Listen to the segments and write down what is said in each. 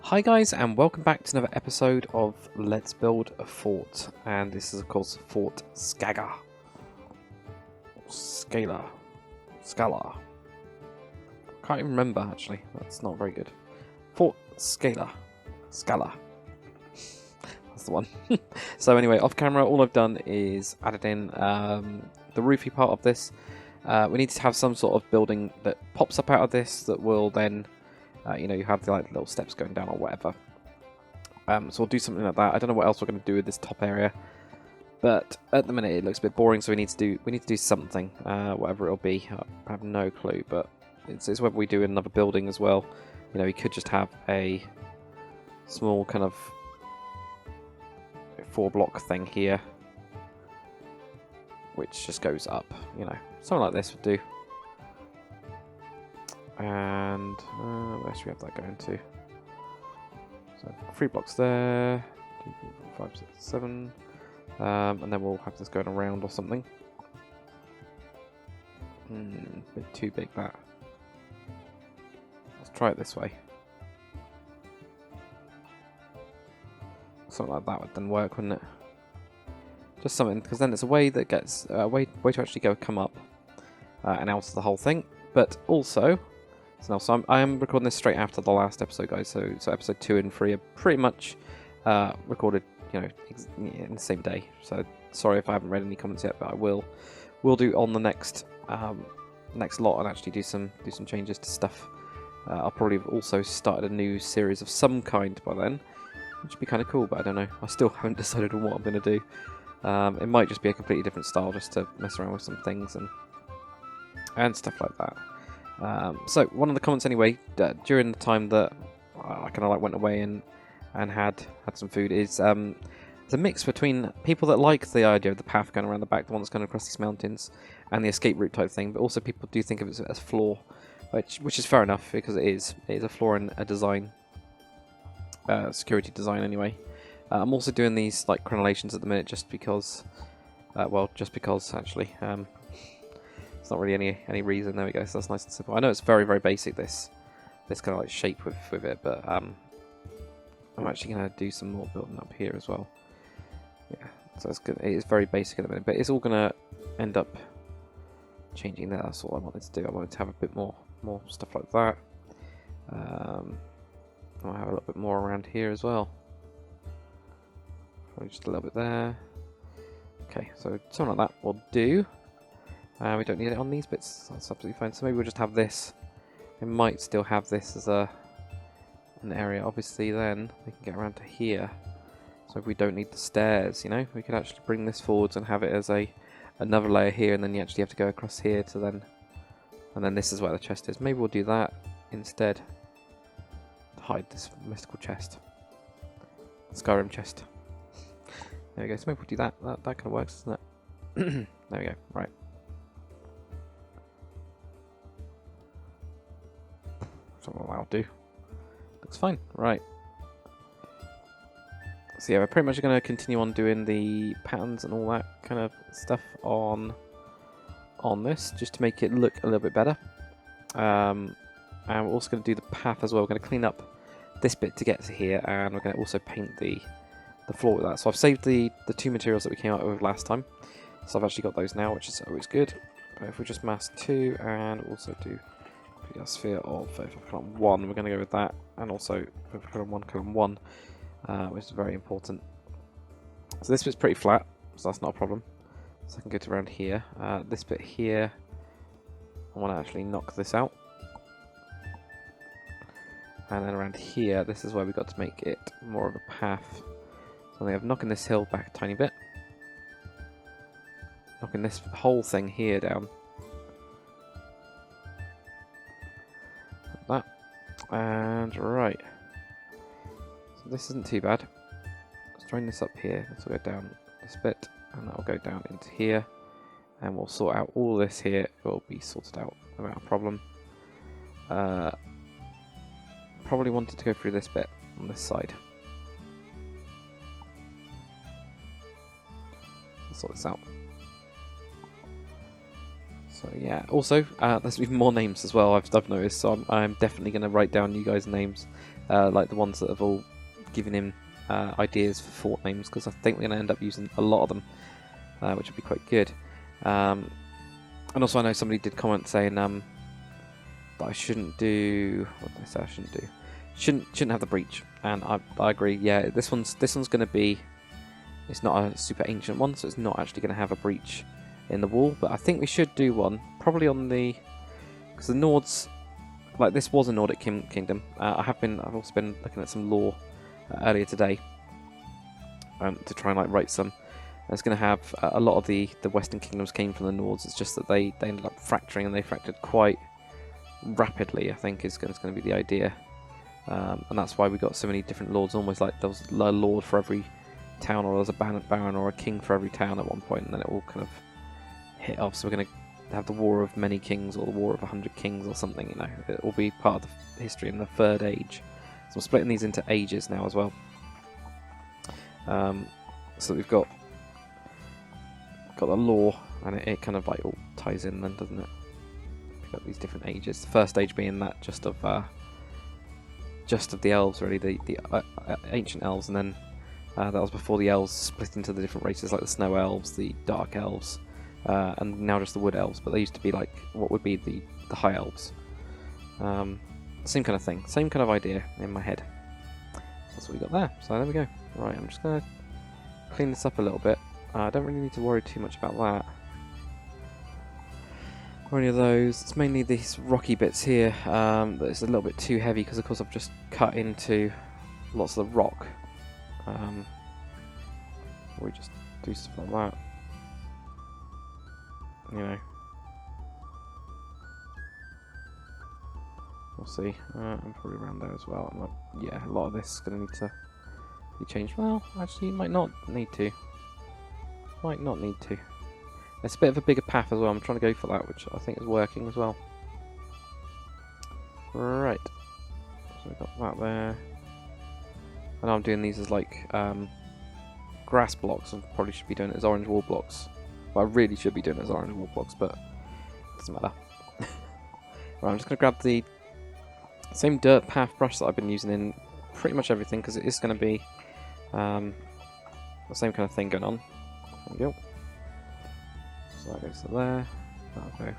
Hi guys, and welcome back to another episode of Let's Build a Fort, and this is of course Fort Skalar. Skalar. Can't even remember actually, that's not very good. Fort Skalar. That's the one. So anyway, off camera all I've done is added in the roofy part of this. We need to have some sort of building that pops up out of this that will then you have the little steps going down or whatever. So we'll do something like that. I don't know what else we're going to do with this top area, but at the minute it looks a bit boring. So we need to do something, whatever it'll be. I have no clue, but it's whether we do another building as well. We could just have a small kind of 4-block thing here, which just goes up. Something like this would do. And where should we have that going to? So 3 blocks there, 2, 3, 4, 5, 6, 7, and then we'll have this going around or something. A bit too big that. Let's try it this way. Something like that would then work, wouldn't it? Just something, because then it's a way that gets a way to actually come up and out of the whole thing, but also. So I am recording this straight after the last episode, guys. So episode 2 and 3 are pretty much recorded, in the same day. So sorry if I haven't read any comments yet, but I will do on the next lot and actually do some changes to stuff. I'll probably have also started a new series of some kind by then, which would be kind of cool. But I don't know. I still haven't decided on what I'm going to do. It might just be a completely different style, just to mess around with some things and stuff like that. So one of the comments anyway, during the time that I kind of went away and had some food, is the mix between people that like the idea of the path going around the back, the one that's going across these mountains, and the escape route type thing, but also people do think of it as a flaw, which is fair enough, because it is a flaw in a design, security design anyway. I'm also doing these crenellations at the minute just because actually. It's not really any reason. There we go. So that's nice and simple. I know it's very, very basic, this kind of shape with it, but I'm actually going to do some more building up here as well. Yeah, so it's good. It is very basic at the minute, but it's all going to end up changing there. That's all I wanted to do. I wanted to have a bit more stuff like that. I'll have a little bit more around here as well. Probably just a little bit there. Okay, so something like that will do. We don't need it on these bits, that's absolutely fine. So maybe we'll just have this. We might still have this as an area. Obviously then we can get around to here. So if we don't need the stairs, we could actually bring this forwards and have it as another layer here, and then you actually have to go across here to then, and then this is where the chest is. Maybe we'll do that instead. To hide this mystical chest. Skyrim chest. There we go, so maybe we'll do that. That kind of works, doesn't it? There we go, right. I'll do. Looks fine. Right. So yeah, we're pretty much going to continue on doing the patterns and all that kind of stuff on this, just to make it look a little bit better. And we're also going to do the path as well. We're going to clean up this bit to get to here, and we're going to also paint the floor with that. So I've saved the 2 materials that we came out with last time. So I've actually got those now, which is always good. But if we just mask 2 and also do a sphere of column 1, we're going to go with that, and also column 1, which is very important. So this bit's pretty flat, so that's not a problem. So I can go to around here. This bit here, I want to actually knock this out, and then around here, this is where we got to make it more of a path. So I have knocking this hill back a tiny bit, knocking this whole thing here down. That, and right, so this isn't too bad. Let's join this up here. This will go down this bit, and that will go down into here, and we'll sort out all this here. It will be sorted out without a problem. Probably wanted to go through this bit on this side. Let's sort this out. So yeah, also there's even more names as well. I've noticed, so I'm definitely going to write down you guys' names like the ones that have all given him ideas for fort names, because I think we're going to end up using a lot of them, which would be quite good. And also I know somebody did comment saying that I shouldn't do... What did I say I shouldn't do? Shouldn't have the breach, and I agree. Yeah, this one's going to be... It's not a super ancient one, so it's not actually going to have a breach in the wall, but I think we should do one, probably on the... Because the Nords... Like, this was a Nordic kingdom. I've also been looking at some lore earlier today to try and like write some. And it's going to have a lot of the Western kingdoms came from the Nords. It's just that they ended up fracturing, and they fractured quite rapidly, I think is going to be the idea. And that's why we got so many different lords, almost like there was a lord for every town, or there was a baron or a king for every town at one point, and then it all kind of hit off. So we're going to have the War of Many Kings, or the War of 100 Kings, or something, you know. It will be part of the history in the Third Age. So we're splitting these into ages now as well. So we've got the lore, and it kind of like all ties in then, doesn't it? We've got these different ages. The first age being that just of the elves, really, the ancient elves, and then that was before the elves split into the different races, like the snow elves, the dark elves, and now just the wood elves. But they used to be like what would be the high elves. Same kind of thing, same kind of idea in my head. That's what we got there. So there we go. Right, I'm just gonna clean this up a little bit. I don't really need to worry too much about that, or any of those. It's mainly these rocky bits here that is a little bit too heavy, because of course I've just cut into lots of the rock. We just do stuff like that, you know. We'll see. I'm probably around there as well. Like, yeah, a lot of this is going to need to be changed. Well, actually, might not need to. Might not need to. It's a bit of a bigger path as well. I'm trying to go for that, which I think is working as well. Right. So we've got that there. I know I'm doing these as like grass blocks. I probably should be doing it as orange wall blocks. Well, I really should be doing it as orange wall blocks, but it doesn't matter. Right, I'm just going to grab the same dirt path brush that I've been using in pretty much everything, because it is going to be the same kind of thing going on. There we go. So that goes to there. That'll go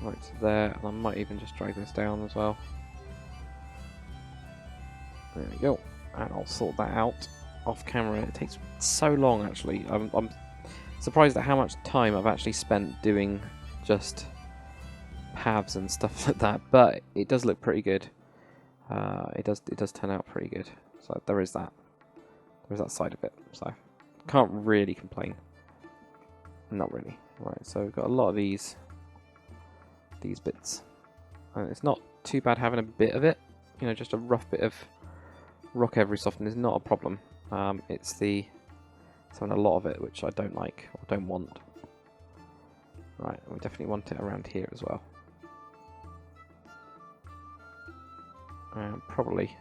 right to there, and I might even just drag this down as well. There we go. And I'll sort that out off camera. It takes so long, actually. I'm surprised at how much time I've actually spent doing just paths and stuff like that, but it does look pretty good. It does turn out pretty good. So there is that. There is that side of it. So can't really complain. Not really. Right. So we've got a lot of these bits, and it's not too bad having a bit of it. You know, just a rough bit of rock every so often is not a problem. It's having a lot of it which I don't like or don't want. Right. We definitely want it around here as well. Probably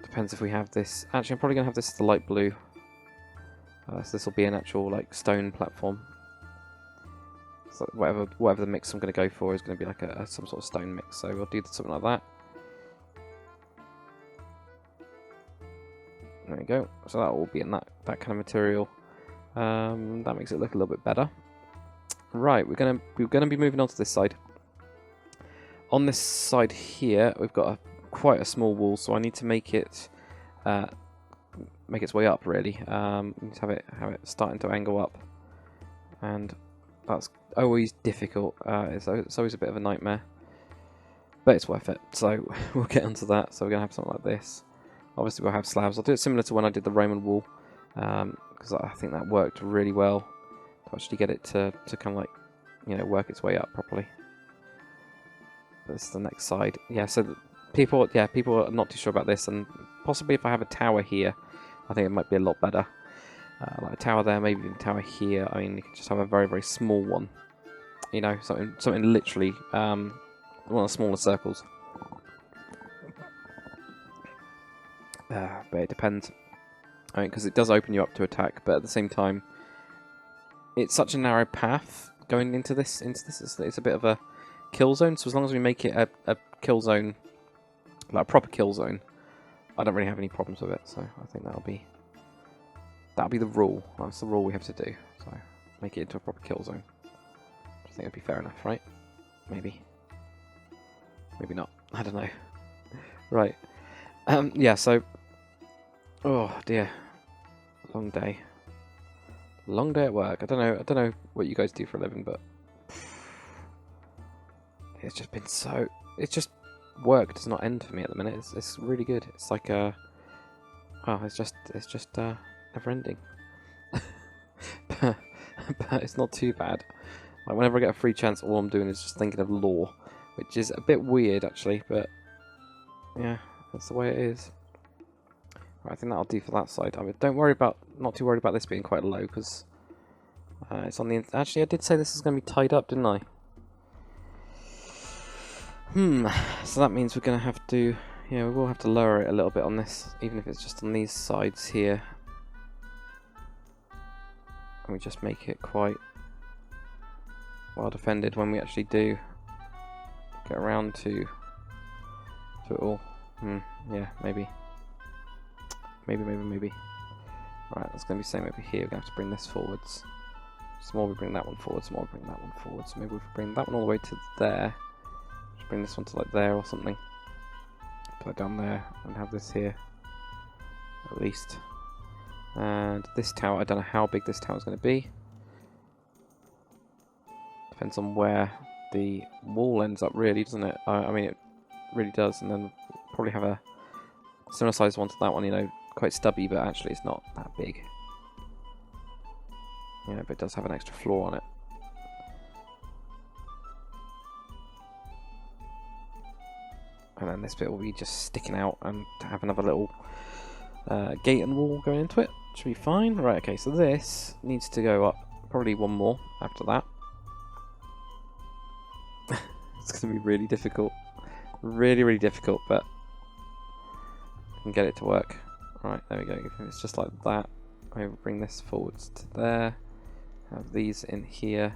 depends if we have this. Actually, I'm probably going to have this as the light blue. So this will be an actual like stone platform. So whatever the mix I'm going to go for is going to be like some sort of stone mix. So we'll do something like that. There we go. So that will be in that kind of material. That makes it look a little bit better. Right, we're gonna be moving on to this side. On this side here, we've got quite a small wall, so I need to make it make its way up. Really, we need to have it starting to angle up, and that's always difficult. It's always a bit of a nightmare, but it's worth it. So we'll get onto that. So we're gonna have something like this. Obviously, we'll have slabs. I'll do it similar to when I did the Roman wall, because I think that worked really well to actually get it to kind of like, you know, work its way up properly. This is the next side. Yeah, so people are not too sure about this, and possibly if I have a tower here, I think it might be a lot better. Like a tower there, maybe even a tower here. I mean, you can just have a very, very small one. You know, something literally one of the smaller circles. But it depends. I mean, because it does open you up to attack, but at the same time, it's such a narrow path going into this. It's a bit of a kill zone. So as long as we make it a kill zone, like a proper kill zone, I don't really have any problems with it. So I think that'll be the rule. That's the rule we have to do. So make it into a proper kill zone. I think it'd be fair enough, right? Maybe. Maybe not. I don't know. Right. Yeah. So. Oh dear. Long day. Long day at work. I don't know what you guys do for a living, but it's just been so. It's just work does not end for me at the minute. It's really good. It's like oh, it's just never ending. but it's not too bad. Like whenever I get a free chance, all I'm doing is just thinking of lore, which is a bit weird actually, but yeah, that's the way it is. Right, I think that'll do for that side. I mean, not too worried about this being quite low because it's on the. Actually, I did say this is going to be tied up, didn't I? So that means we're going to have to. Yeah, we will have to lower it a little bit on this, even if it's just on these sides here. And we just make it quite well defended when we actually do get around to it all. Yeah, maybe. Maybe. Alright, that's going to be the same over here. We're going to have to bring this forwards. So more we bring that one forwards, more we bring that one forwards. So maybe we bring that one all the way to there. Just bring this one to like there or something. Put it down there and have this here. At least. And this tower, I don't know how big this tower is going to be. Depends on where the wall ends up really, doesn't it? I mean, it really does. And then probably have a similar sized one to that one, you know. Quite stubby, but actually it's not that big. Yeah, but it does have an extra floor on it. And then this bit will be just sticking out and have another little gate and wall going into it. Should be fine. Right, okay, so this needs to go up probably one more after that. It's going to be really difficult. Really difficult, but I can get it to work. Right, there we go. If it's just like that, I will bring this forwards to there. Have these in here.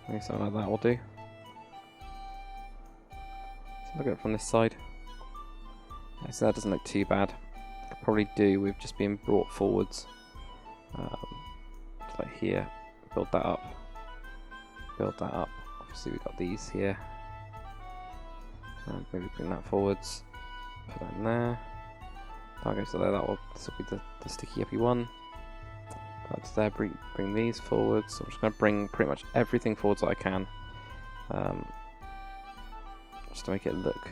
Maybe something like that will do. So look at it from this side. Yeah, so that doesn't look too bad. Could probably do with just being brought forwards. Just like here. Build that up. Build that up. Obviously we've got these here. And maybe bring that forwards, put that in there. That goes to there. This will be the sticky uppy one. That's there. Bring these forwards. So I'm just going to bring pretty much everything forwards that I can, just to make it look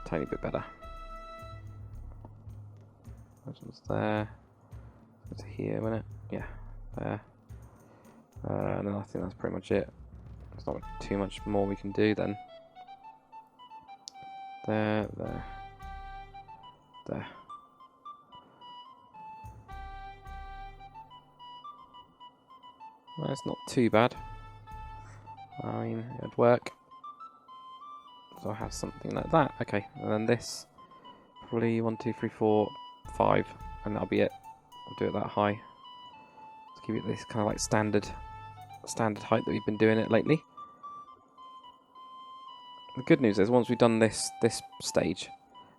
a tiny bit better. This one's there. Go to here, won't it? Yeah, there. And then I think that's pretty much it. There's not too much more we can do then. There. Well, it's not too bad. I mean, it'd work. So I have something like that. Okay, and then this. Probably 1, 2, 3, 4, 5. And that'll be it. I'll do it that high. Let's keep it this kind of like standard height that we've been doing it lately. The good news is once we've done this stage,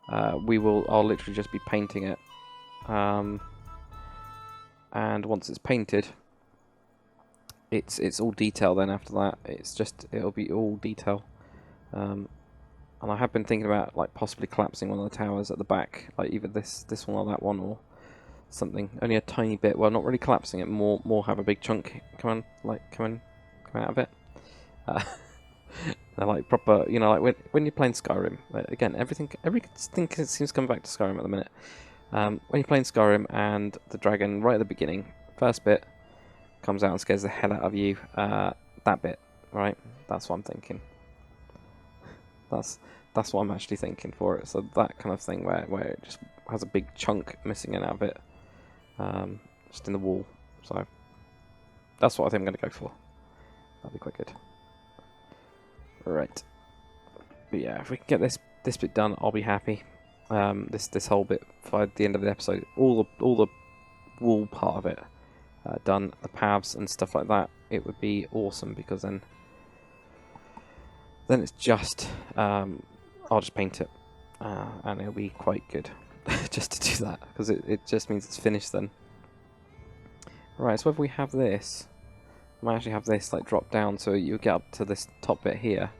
I'll literally just be painting it, and once it's painted, it's all detail. Then after that, it'll be all detail. And I have been thinking about like possibly collapsing one of the towers at the back, like either this one or that one or something. Only a tiny bit. Well, not really collapsing it. More have a big chunk come out of it. They're like proper, you know, like when you're playing Skyrim. Like, again, everything seems to come back to Skyrim at the minute. When you're playing Skyrim and the dragon right at the beginning, first bit comes out and scares the hell out of you. That bit, right? That's what I'm thinking. That's what I'm actually thinking for it. So that kind of thing where it just has a big chunk missing out of it, just in the wall. So that's what I think I'm going to go for. That'll be quite good. Right. But yeah, if we can get this bit done, I'll be happy. This whole bit by the end of the episode, all the wall part of it done, the paths and stuff like that, it would be awesome, because then it's just I'll just paint it and it'll be quite good just to do that, because it just means it's finished then. Right, so if we have this, I might actually have this like drop down so you get up to this top bit here.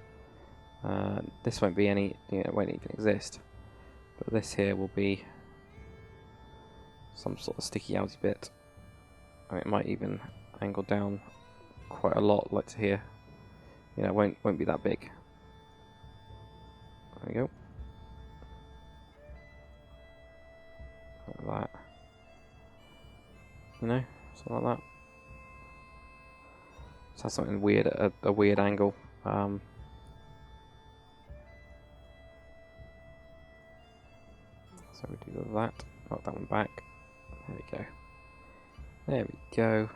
This won't be any, it won't even exist, but this here will be some sort of sticky outy bit, and it might even angle down quite a lot, like to here. It won't be that big. There we go. Like that. Something like that. Just have something weird at a weird angle. So we do that. Knock that one back. There we go. There we go.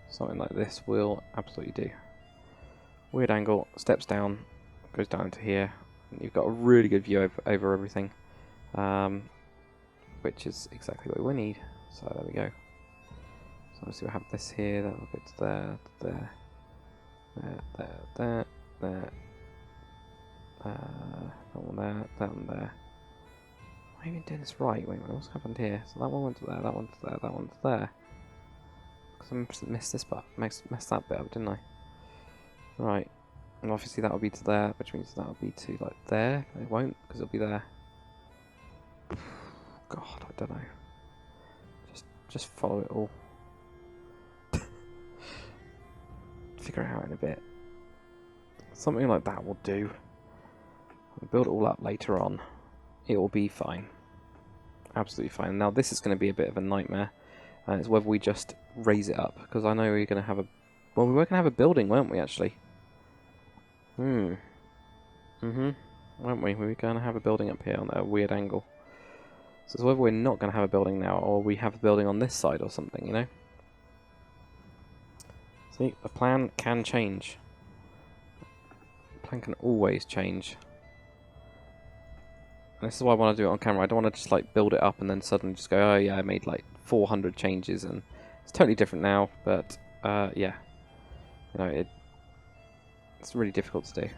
Something like this will absolutely do. Weird angle, steps down, goes down into here. And you've got a really good view over everything, which is exactly what we need. So there we go. So obviously we have this here, that will go to there, there, there, there, that one there, that one there. Am I even doing this right? Wait a minute, what's happened here? So that one went to there, that one to there, that one to there. Because I missed this part, messed that bit up, didn't I? Right, and obviously that will be to there, which means that will be to like there. It won't, because it'll be there. God, I don't know. Just follow it all. Figure it out in a bit. Something like that will do. We'll build it all up later on. It will be fine. Absolutely fine. Now this is going to be a bit of a nightmare, and it's whether we just raise it up, because I know we're going to have a... Well, we were going to have a building, weren't we, actually? Weren't we? We were going to have a building up here on a weird angle. So it's whether we're not going to have a building now, or we have a building on this side or something, See, the plan can change. The plan can always change. And this is why I want to do it on camera. I don't want to just like build it up and then suddenly just go, oh yeah, I made like 400 changes and it's totally different now. But yeah, it's really difficult to do.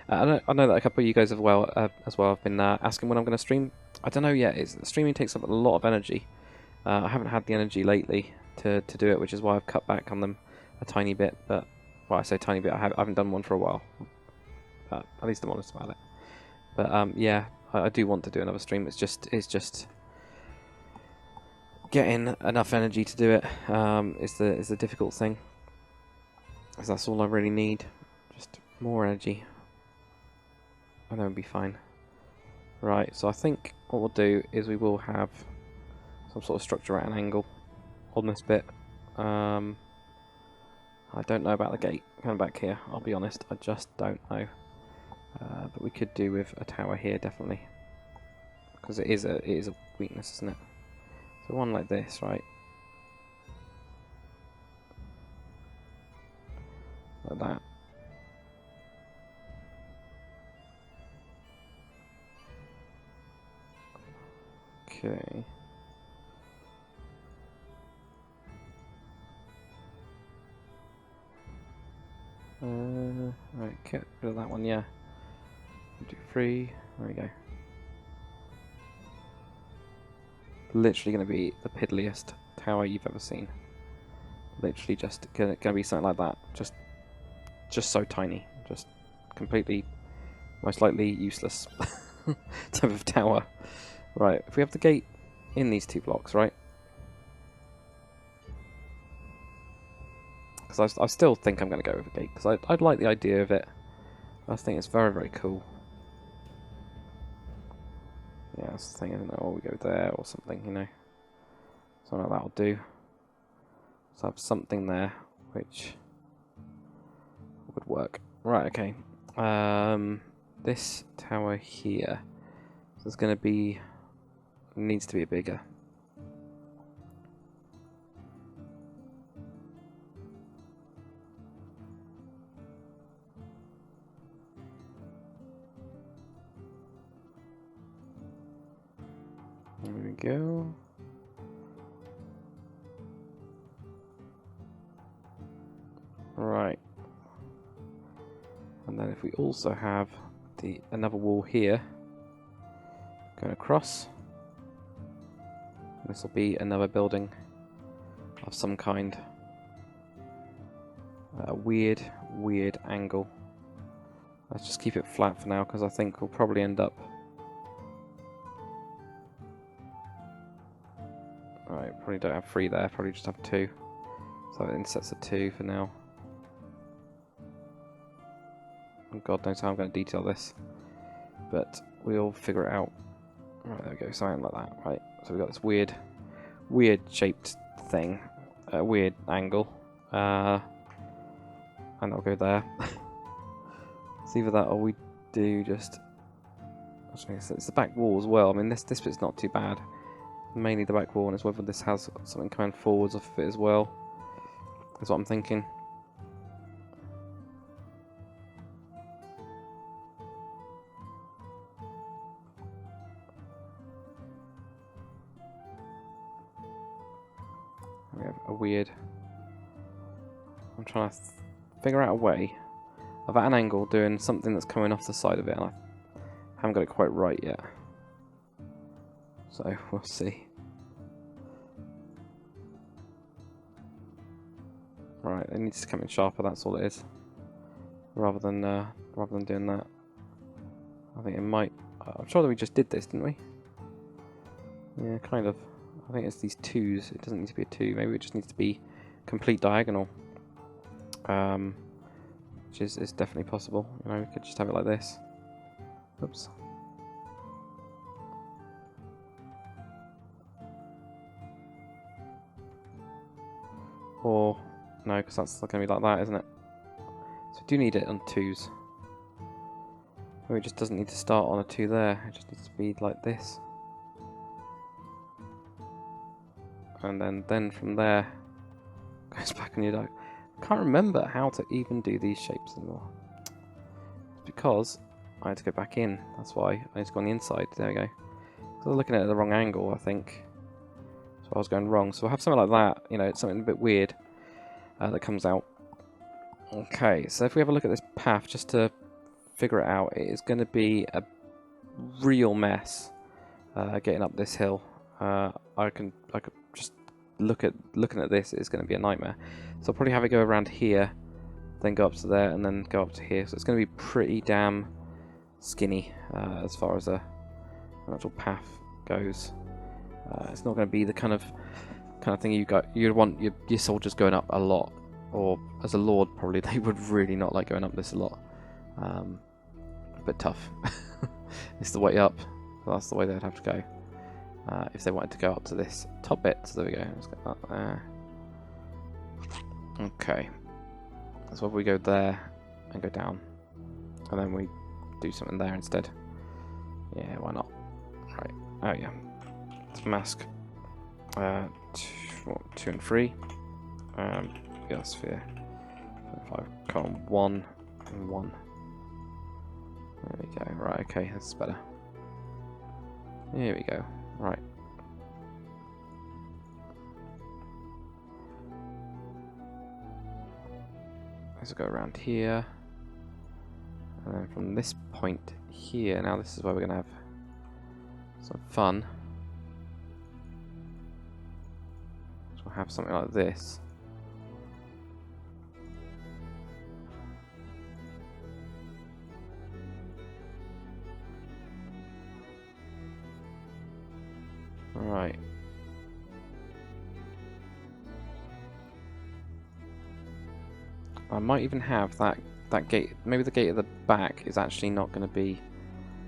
I know that a couple of you guys as well have been asking when I'm going to stream. I don't know yet. Streaming takes up a lot of energy. I haven't had the energy lately to do it, which is why I've cut back on them a tiny bit. But well, I say tiny bit. I haven't done one for a while. At least I'm honest about it. But yeah, I do want to do another stream. It's just getting enough energy to do it. Is the difficult thing. Because that's all I really need. Just more energy. And then we'll be fine. Right, so I think what we'll do is we will have some sort of structure at an angle on this bit. I don't know about the gate coming back here, I'll be honest, I just don't know. But we could do with a tower here, definitely. Because it is a weakness, isn't it? So one like this, right? Like that. Okay. Right, get rid of that one, yeah. 2, 3, there we go. Literally going to be the piddliest tower you've ever seen. Literally just going to be something like that. Just so tiny. Just completely, most likely useless type of tower. Right, if we have the gate in these 2 blocks, right? Because I still think I'm going to go with a gate, because I'd like the idea of it. I think it's very, very cool. Yeah, that's the thing, isn't it? Or we go there or something, Something like that will do. So I have something there, which would work. Right, okay. This tower here is going to be... needs to be bigger. There we go. Right. And then if we also have another wall here going across, this will be another building of some kind. A weird angle. Let's just keep it flat for now because I think we'll probably end up. Alright, probably don't have 3 there, probably just have 2. So it sets a 2 for now. God knows how I'm going to detail this, but we'll figure it out. Right, there we go, something like that. Right, so we've got this weird shaped thing, a weird angle, and I'll go there. It's either that or we do just. It's the back wall as well. I mean, this bit's not too bad. Mainly the back wall, and it's whether this has something coming forwards off of it as well. That's what I'm thinking. We have a weird. I'm trying to figure out a way of at an angle doing something that's coming off the side of it, and I haven't got it quite right yet. So we'll see. Right, it needs to come in sharper. That's all it is. Rather than doing that, I think it might. I'm sure that we just did this, didn't we? Yeah, kind of. I think it's these 2s. It doesn't need to be a 2. Maybe it just needs to be complete diagonal. Which is definitely possible. You know, we could just have it like this. Oops. Or no, because that's going to be like that, isn't it? So we do need it on 2s. Maybe it just doesn't need to start on a 2 there. It just needs to be like this. And then from there goes back on your die. I can't remember how to even do these shapes anymore. It's because I had to go back in. That's why I need to go on the inside. There we go. So I was looking at it at the wrong angle, I think. So I was going wrong. So we'll have something like that. You know, it's something a bit weird that comes out. Okay, so if we have a look at this path, just to figure it out, it is going to be a real mess getting up this hill. I could just looking at this, it's going to be a nightmare. So I'll probably have it go around here, then go up to there, and then go up to here. So it's going to be pretty damn skinny as far as an actual path goes. It's not going to be the kind of thing you'd want your soldiers going up a lot, or as a lord probably they would really not like going up this a lot. A bit tough. It's the way up. That's the way they'd have to go. If they wanted to go up to this top bit. So there we go. Let's get that there. Okay. So if we go there and go down, and then we do something there instead. Yeah, why not? Right. Oh yeah. Let's mask 2 and 3. Yeah, sphere. 5, column 1 and 1. There we go. Right. Okay, that's better. Here we go. Right. Let's go around here. And then from this point here, now this is where we're going to have some fun. So we'll have something like this. Right. I might even have that gate. Maybe the gate at the back is actually not going to be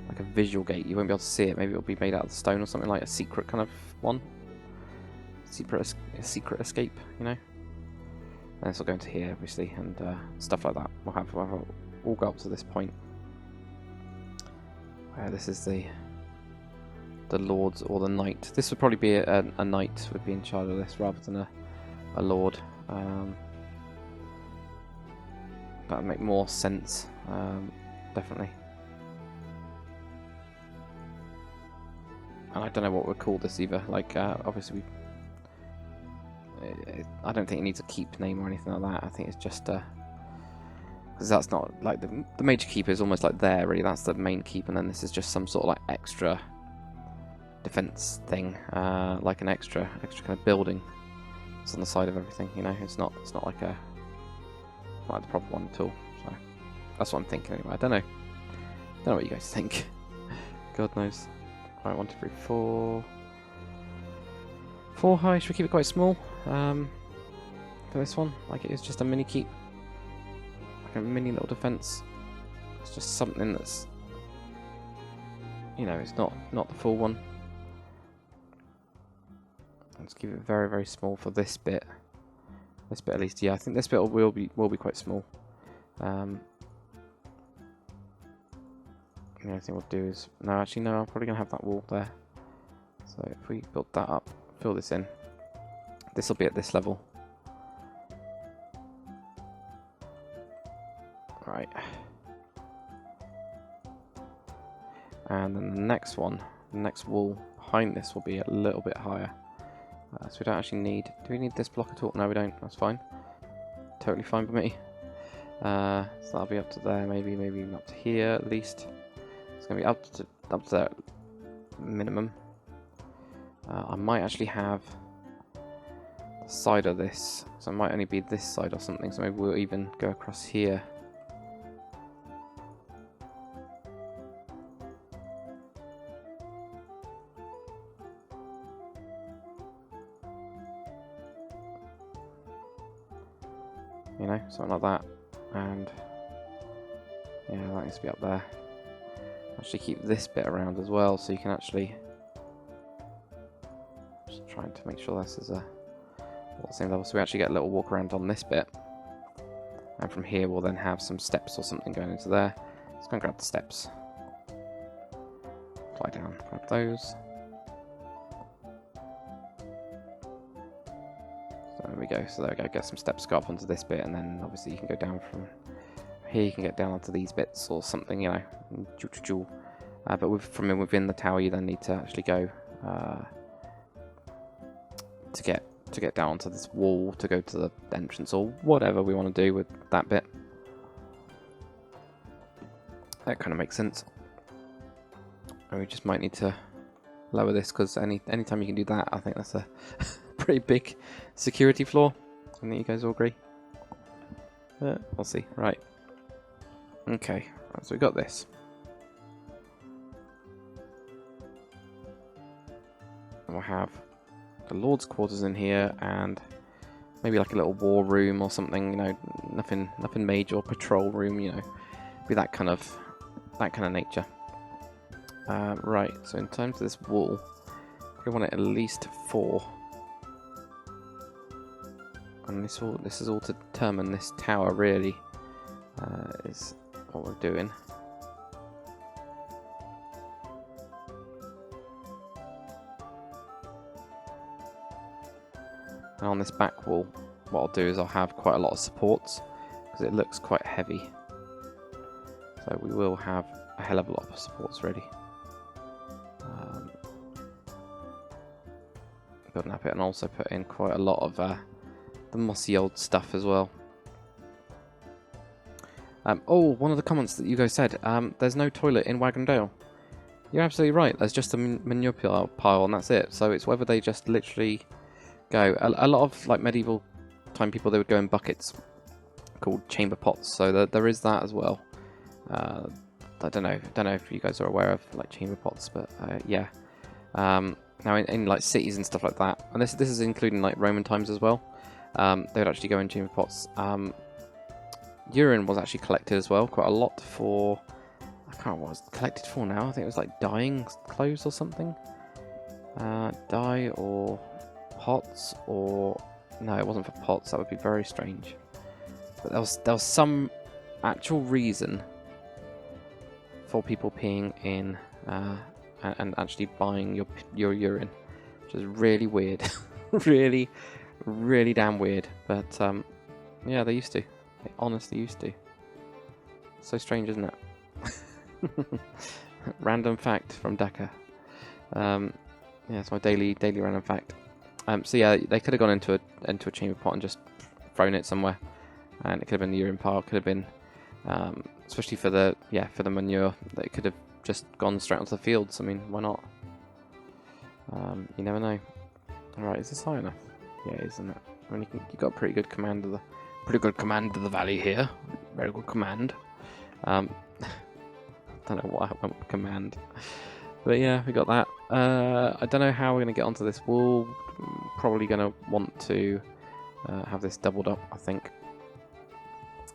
like a visual gate. You won't be able to see it. Maybe it'll be made out of stone or something, like a secret kind of one. Secret escape, you know. And this will go into here, obviously, and stuff like that. We'll all go up to this point. This is the lords or the knight. This would probably be a knight would be in charge of this rather than a lord. That would make more sense, definitely. And I don't know what we'll call this either. Like, obviously, I don't think it needs a keep name or anything like that. I think it's just because that's not like the major keep is almost like there really. That's the main keep, and then this is just some sort of like extra defense thing, like an extra kind of building. It's on the side of everything, you know. It's not like the proper one at all. So that's what I'm thinking anyway. I don't know what you guys think. God knows. Alright, 1, 2, 3, 4. 4 high. Should we keep it quite small? For this one, like it is just a mini keep, like a mini little defense. It's just something that's, you know, it's not the full one. Let's keep it very, very small for this bit. This bit at least, yeah. I think this bit will be quite small. The only thing we'll do is no. Actually, no. I'm probably gonna have that wall there. So if we build that up, fill this in. This will be at this level. Right. And then the next one, the next wall behind this will be a little bit higher. So we don't actually need... Do we need this block at all? No, we don't. That's fine. Totally fine for me. So that'll be up to there, maybe up to here at least. It's going to be up to that minimum. I might actually have the side of this, so it might only be this side or something, so maybe we'll even go across here. You know, something like that. And yeah, that needs to be up there. Actually keep this bit around as well, so you can actually... Just trying to make sure this is all the same level, so we actually get a little walk around on this bit. And from here we'll then have some steps or something going into there. Let's go and grab the steps. Fly down, grab those. So there we go, so there we go, get some steps, go up onto this bit, and then obviously you can go down from here, you can get down onto these bits or something, you know. But from within the tower you then need to actually go to get down onto this wall to go to the entrance or whatever we want to do with that bit. That kind of makes sense. And we just might need to lower this because anytime you can do that, I think that's a pretty big security flaw. I think you guys all agree. We'll see. Right. Okay. So we got this. And we'll have the Lord's quarters in here, and maybe like a little war room or something. You know, nothing major. Or patrol room. You know, be that kind of nature. Right. So in terms of this wall, we want it at least 4. And this is all to determine this tower really is what we're doing. And on this back wall, what I'll do is I'll have quite a lot of supports because it looks quite heavy. So we will have a hell of a lot of supports ready. Building up it, and also put in quite a lot of the mossy old stuff as well. Oh, one of the comments that you guys said, there's no toilet in Wagondale. You're absolutely right. There's just a manure pile, and that's it. So it's whether they just literally go. A lot of like medieval time people, they would go in buckets called chamber pots. So there is that as well. I don't know if you guys are aware of like chamber pots, but yeah. Now in like cities and stuff like that, and this is including like Roman times as well. They would actually go in chamber pots. Urine was actually collected as well, quite a lot for, I can't remember what it was collected for now. I think it was like dyeing clothes or something. Dye or pots, or no, it wasn't for pots. That would be very strange. But there was some actual reason for people peeing in and actually buying your urine, which is really weird. really damn weird. But yeah, they used to. They honestly used to. So strange, isn't it? Random fact from Dakar. Yeah, it's my daily random fact. So yeah, they could have gone into a chamber pot and just thrown it somewhere, and it could have been the urine pile. Could have been, especially for the manure, they could have just gone straight onto the fields. I mean, why not? You never know. All right, is this high enough? Yeah, it is, isn't it? I mean, you got a pretty good command of the valley here. Very good command. Don't know why I went with command. But yeah, we got that. I don't know how we're going to get onto this wall. Probably going to want to have this doubled up, I think.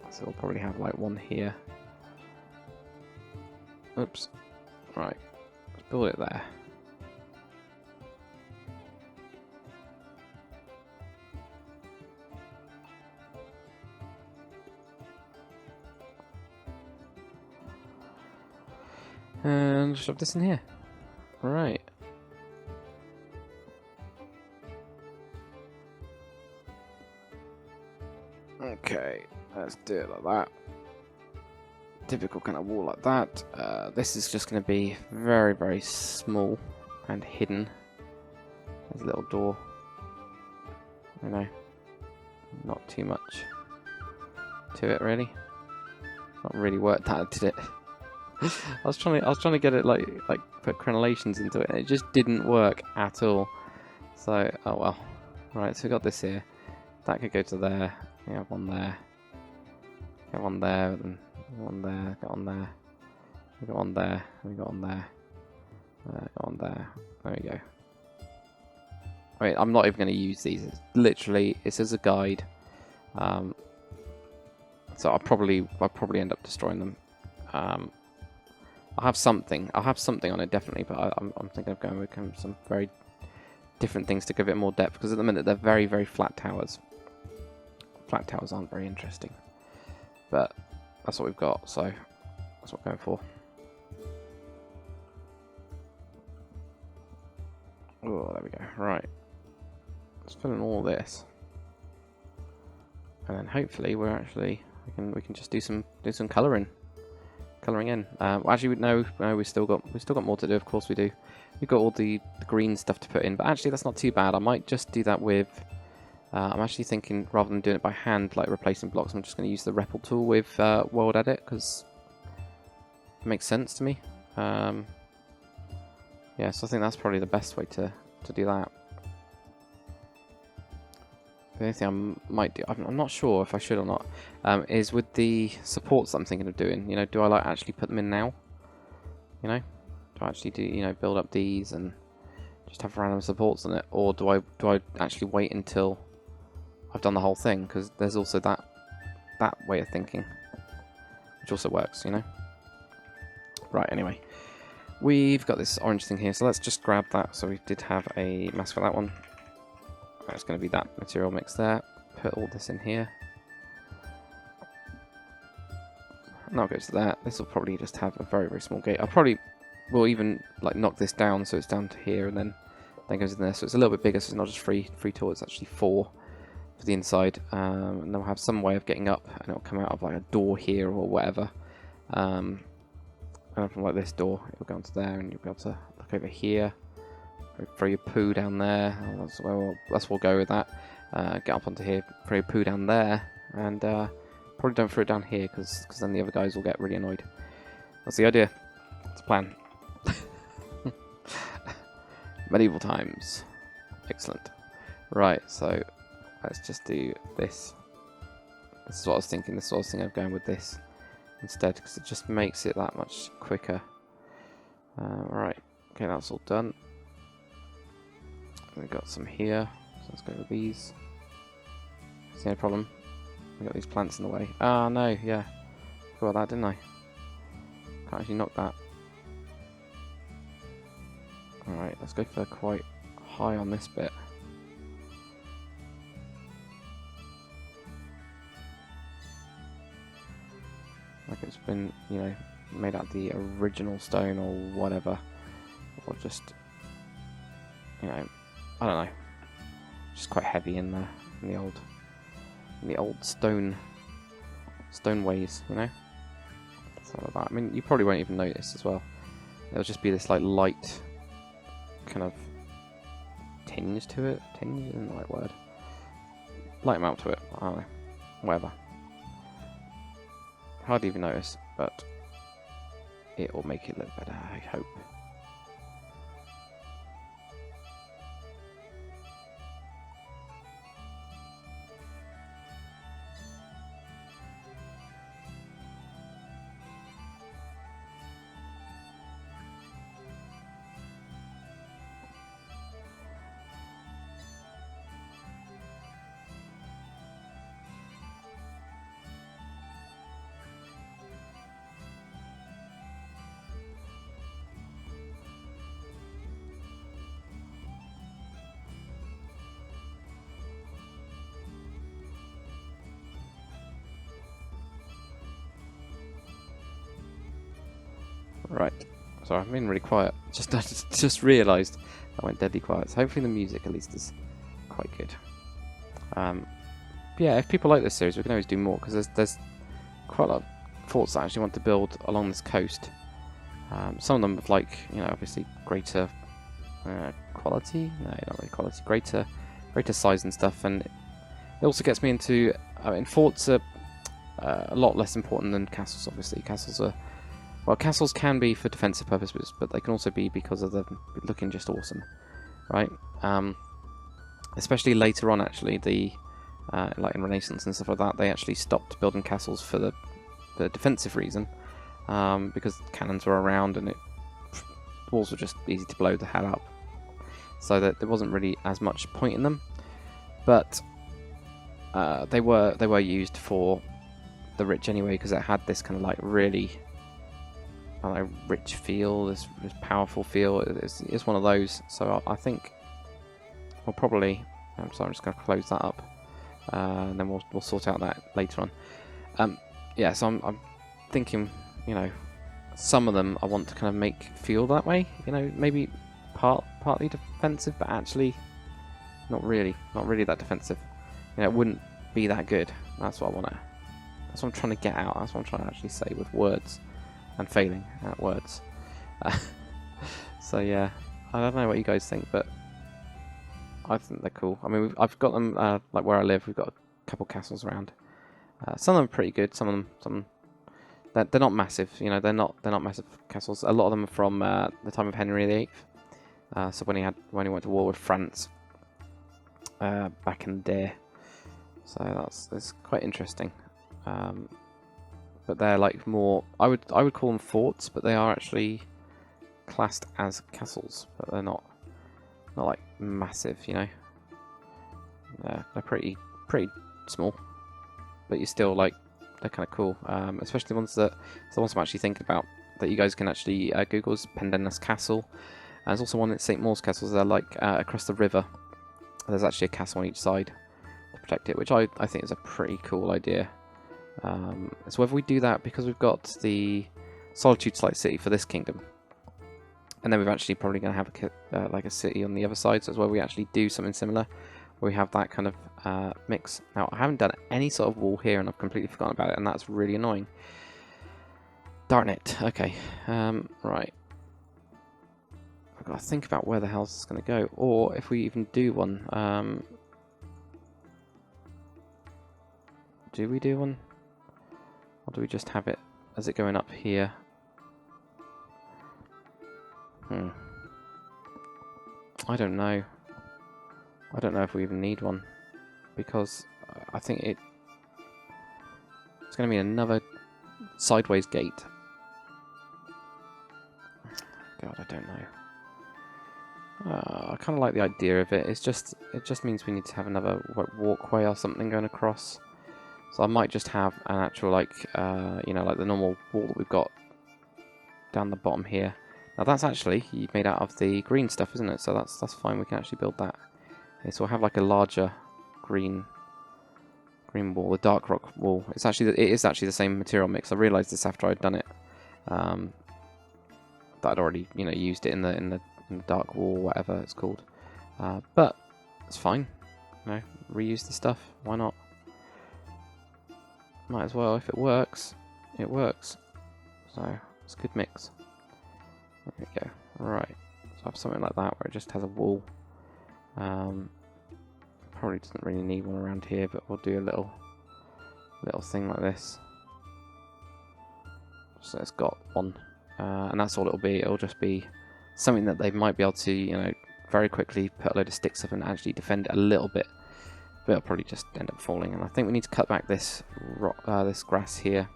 So we'll probably have like one here. Oops. Right. Let's build it there. And shove this in here. Right. Okay, let's do it like that. Typical kind of wall like that. This is just going to be very, very small and hidden. There's a little door. I know. Not too much to it, really. Not really worked out, did it? I was trying to get it like put crenellations into it, and it just didn't work at all. So oh well. Right, so we got this here. That could go to there. We have one there. We have one there, and one there. Got one there. We got one there. We got one there. Got one there. There we go. I mean, I'm not even going to use these. It's literally, it's as a guide. So I'll probably end up destroying them. I'll have something on it definitely, but I'm thinking of going with some very different things to give it more depth, because at the minute they're very, very flat towers. Flat towers aren't very interesting, but that's what we've got, so that's what I'm going for. Oh, there we go. Right, let's fill in all this, and then hopefully we can just do some colouring in. Well, actually, no, we still got more to do. Of course we do. We've got all the green stuff to put in, but actually that's not too bad. I might just do that with. I'm actually thinking, rather than doing it by hand, like replacing blocks, I'm just going to use the REPL tool with World Edit, because it makes sense to me. Yeah, so I think that's probably the best way to do that. The only thing I might do, I'm not sure if I should or not, is with the supports that I'm thinking of doing. You know, do I like actually put them in now? You know, do I actually do build up these and just have random supports on it, or do I actually wait until I've done the whole thing? Because there's also that way of thinking, which also works, you know. Right. Anyway, we've got this orange thing here, so let's just grab that. So we did have a mask for that one. It's going to be that material mix there. Put all this in here. And I'll go to that. This will probably just have a very, very small gate. I probably will even like knock this down so it's down to here, and then goes in there. So it's a little bit bigger, so it's not just free tool, it's actually 4 for the inside. And then we'll have some way of getting up, and it'll come out of like a door here or whatever. And from like this door, it'll go onto there, and you'll be able to look over here. Throw your poo down there. That's where we'll go with that. Get up onto here, throw your poo down there, and probably don't throw it down here, because then the other guys will get really annoyed. That's the idea. That's the plan. Medieval times. Excellent. Right, so let's just do this. This is what I was thinking. This is what I was thinking of going with this instead, because it just makes it that much quicker. Right. Okay, that's all done. We've got some here, so let's go with these. See no problem. We've got these plants in the way. Ah, no, yeah. Forgot about that, didn't I? Can't actually knock that. Alright, let's go for quite high on this bit. Like it's been, made out of the original stone or whatever. Or just, I don't know. Just quite heavy in the old stone ways, So like that. I mean, you probably won't even notice as well. It'll just be this like light kind of tinge to it. Tinge isn't the right word. Light amount to it. I don't know. Whatever. Hardly even notice, but it will make it look better, I hope. Right, sorry, I've been really quiet. I just realised I went deadly quiet. So hopefully the music at least is quite good. Yeah, if people like this series, we can always do more because there's quite a lot of forts that I actually want to build along this coast. Some of them with, like, you know, obviously greater quality. No, not really quality. Greater size and stuff, and it also gets me into. I mean, forts are a lot less important than castles. Obviously, castles are. Well, castles can be for defensive purposes, but they can also be because of them looking just awesome, right? Especially later on, actually, like in Renaissance and stuff like that, they actually stopped building castles for the defensive reason, because cannons were around and walls were just easy to blow the hell up, so that there wasn't really as much point in them. But they were used for the rich anyway, because it had this kind of like really. I don't know, rich feel, this powerful feel. It's one of those. So I think we'll probably. I'm sorry, I'm just going to close that up, and then we'll sort out that later on. Yeah, so I'm thinking, you know, some of them I want to kind of make feel that way. You know, maybe partly defensive, but actually not really that defensive. You know, it wouldn't be that good. That's what I want to. That's what I'm trying to get out. That's what I'm trying to actually say with words. And failing at words. So yeah, I don't know what you guys think, but I think they're cool. I mean, I've got them like where I live. We've got a couple castles around. Some of them are pretty good. Some they're not massive. You know, they're not massive castles. A lot of them are from the time of Henry VIII. So when he went to war with France back in the day. So that's quite interesting. But they're like more. I would call them forts, but they are actually classed as castles. But they're not like massive, you know. They're pretty small, but you're still like they're kind of cool. Especially the ones I'm actually thinking about that you guys can actually Google is Pendennis Castle. And there's also one at St. Maur's Castles. They're like across the river. There's actually a castle on each side to protect it, which I think is a pretty cool idea. So whether we do that, because we've got the Solitude Slight City for this kingdom, and then we're actually probably going to have like a city on the other side, so it's where we actually do something similar, where we have that kind of mix. Now, I haven't done any sort of wall here, and I've completely forgotten about it, and that's really annoying. Darn it. Okay, right. I've got to think about where the hell this is going to go, or if we even do one. Do we do one? Or do we just have it as it going up here? I don't know. I don't know if we even need one, because I think it's going to be another sideways gate. God, I don't know. I kind of like the idea of it. It just means we need to have another walkway or something going across. So I might just have an actual, like, you know, like the normal wall that we've got down the bottom here. Now that's actually made out of the green stuff, isn't it? So that's fine. We can actually build that. Okay, so we'll have like a larger green wall, the dark rock wall. It is actually the same material mix. I realised this after I'd done it. That I'd already, you know, used it in the dark wall, whatever it's called. But it's fine. You know, reuse the stuff. Why not? Might as well. If it works, it works. So it's a good mix. There we go. Right. So I have something like that where it just has a wall Probably doesn't really need one around here, but we'll do a little thing like this. So it's got one, and that's all it'll be. It'll just be something that they might be able to, you know, very quickly put a load of sticks up and actually defend it a little bit. But it'll probably just end up falling. And I think we need to cut back this this grass here.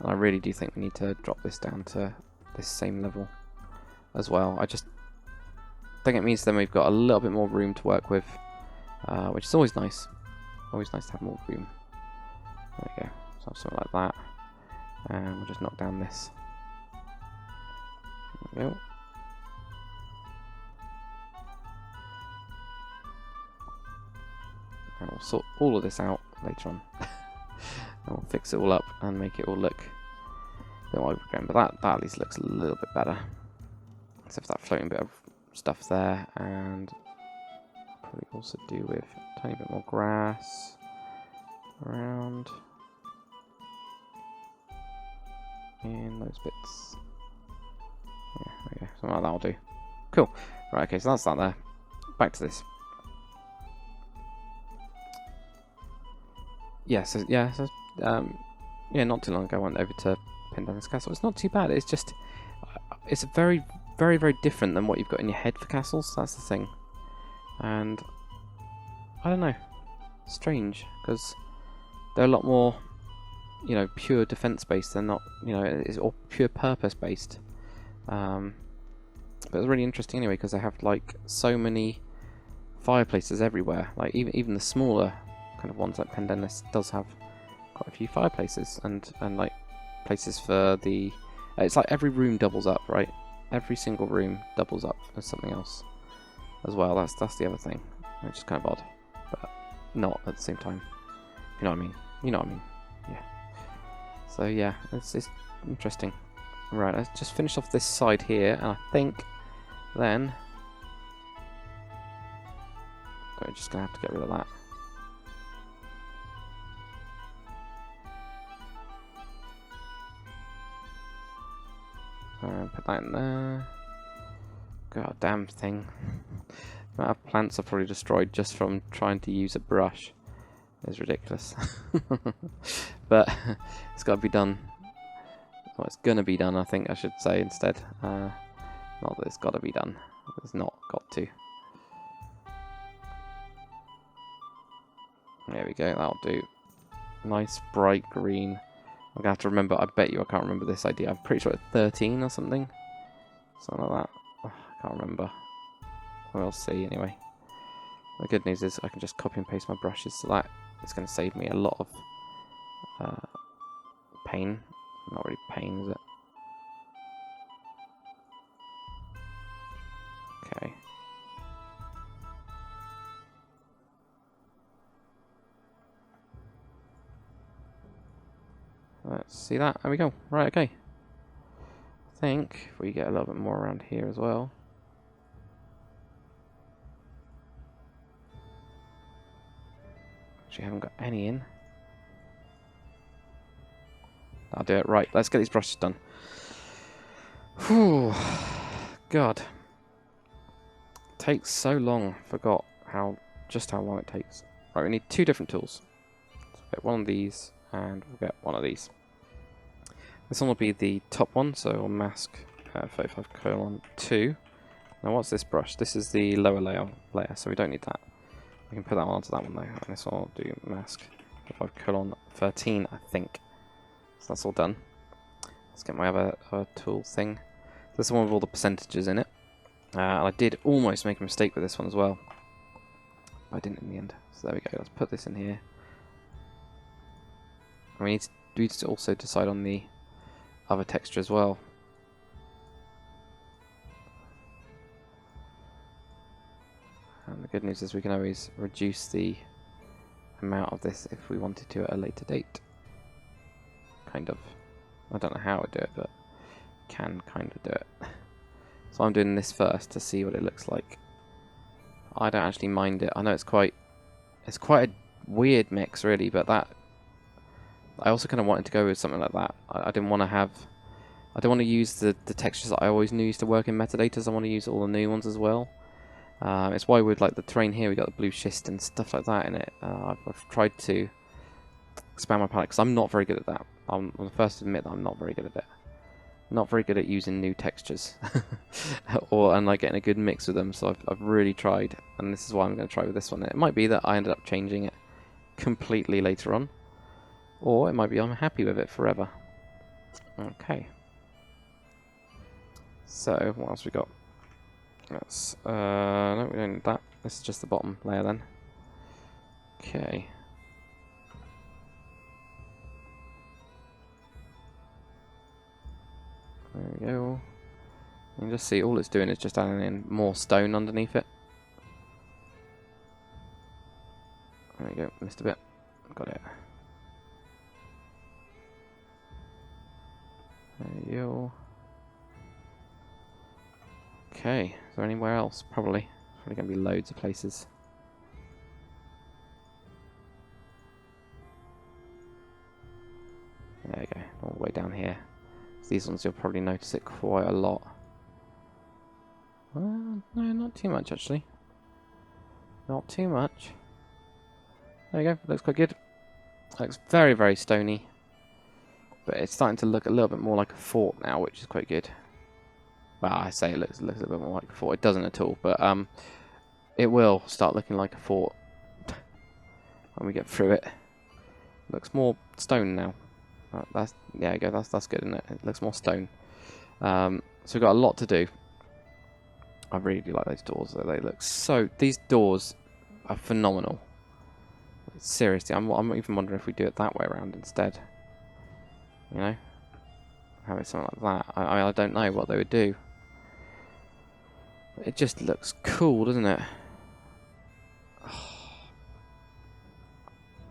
And I really do think we need to drop this down to this same level as well. I just think it means then we've got a little bit more room to work with, which is always nice. Always nice to have more room. There we go. So something like that. And we'll just knock down this. There we go. And we'll sort all of this out later on. And we'll fix it all up and make it all look a bit more overgrown. But that at least looks a little bit better. Except for that floating bit of stuff there. And probably also do with a tiny bit more grass around in those bits. Yeah, there we go. Something like that will do. Cool. Right, okay, so that's that there. Back to this. Yeah, not too long ago I went over to Pendennis Castle. It's not too bad. It's just, it's very, very, very different than what you've got in your head for castles. That's the thing. And I don't know, strange, because they're a lot more, you know, pure defense based. They're not, you know, it's all pure purpose based. But it's really interesting anyway, because they have like so many fireplaces everywhere. Like even the smaller kind of ones, like Pendennis does have quite a few fireplaces and like places for the. It's like every room doubles up, right? Every single room doubles up as something else as well. That's the other thing, which is kind of odd, but not at the same time. You know what I mean? You know what I mean? Yeah. So yeah, it's interesting. Right, let's just finish off this side here, and I think then we're just gonna have to get rid of that. Put that in there. God damn thing. The amount of plants I've probably destroyed just from trying to use a brush is ridiculous. But it's got to be done. Well, it's gonna be done, I think I should say instead. Not that it's got to be done. It's not got to. There we go, that'll do. Nice bright green. I'm going to have to remember, I bet you I can't remember this idea. I'm pretty sure it's 13 or something. Something like that. Oh, I can't remember. We'll see anyway. The good news is I can just copy and paste my brushes, so that is going to save me a lot of pain. Not really pain, is it? Okay. Let's see that. There we go. Right, okay. I think if we get a little bit more around here as well. Actually, I haven't got any in. I'll do it. Right, let's get these brushes done. Whew. God. It takes so long. Forgot just how long it takes. Right, we need two different tools. So we'll get one of these, and we'll get one of these. This one will be the top one, so we'll mask 35:2. Now what's this brush? This is the lower layer, so we don't need that. We can put that one onto that one though, and this one will do mask 35:13, I think. So that's all done. Let's get my other tool thing. This one with all the percentages in it. I did almost make a mistake with this one as well. I didn't in the end. So there we go, let's put this in here. And we need to also decide on the other texture as well. And the good news is we can always reduce the amount of this if we wanted to at a later date. Kind of. I don't know how I do it, but can kind of do it. So I'm doing this first to see what it looks like. I don't actually mind it. I know it's quite a weird mix really, but that I also kind of wanted to go with something like that. I don't want to use the textures that I always knew used to work in metadatas. I want to use all the new ones as well. It's why with like the terrain here we got the blue schist and stuff like that in it. I've tried to expand my palette because I'm not very good at that. I'm the first to admit that I'm not very good at it. Not very good at using new textures and like getting a good mix with them. So I've really tried, and this is why I'm going to try with this one. It might be that I ended up changing it completely later on, or it might be I'm happy with it forever. Okay. So what else we got? That's no, we don't need that. This is just the bottom layer then. Okay. There we go. You can just see all it's doing is just adding in more stone underneath it. There we go, missed a bit. Got it. There you go. Okay, is there anywhere else? Probably. Probably going to be loads of places. There we go, all the way down here. These ones you'll probably notice it quite a lot. No, not too much actually. Not too much. There you go, looks quite good. Looks very, very stony. But it's starting to look a little bit more like a fort now, which is quite good. Well, I say it looks a little bit more like a fort. It doesn't at all, but it will start looking like a fort when we get through it. Looks more stone now. That's yeah, go. That's good, isn't it? It looks more stone. So we've got a lot to do. I really do like those doors. They look so. These doors are phenomenal. Seriously, I'm even wondering if we do it that way around instead. You know, having something like that. I don't know what they would do. It just looks cool, doesn't it?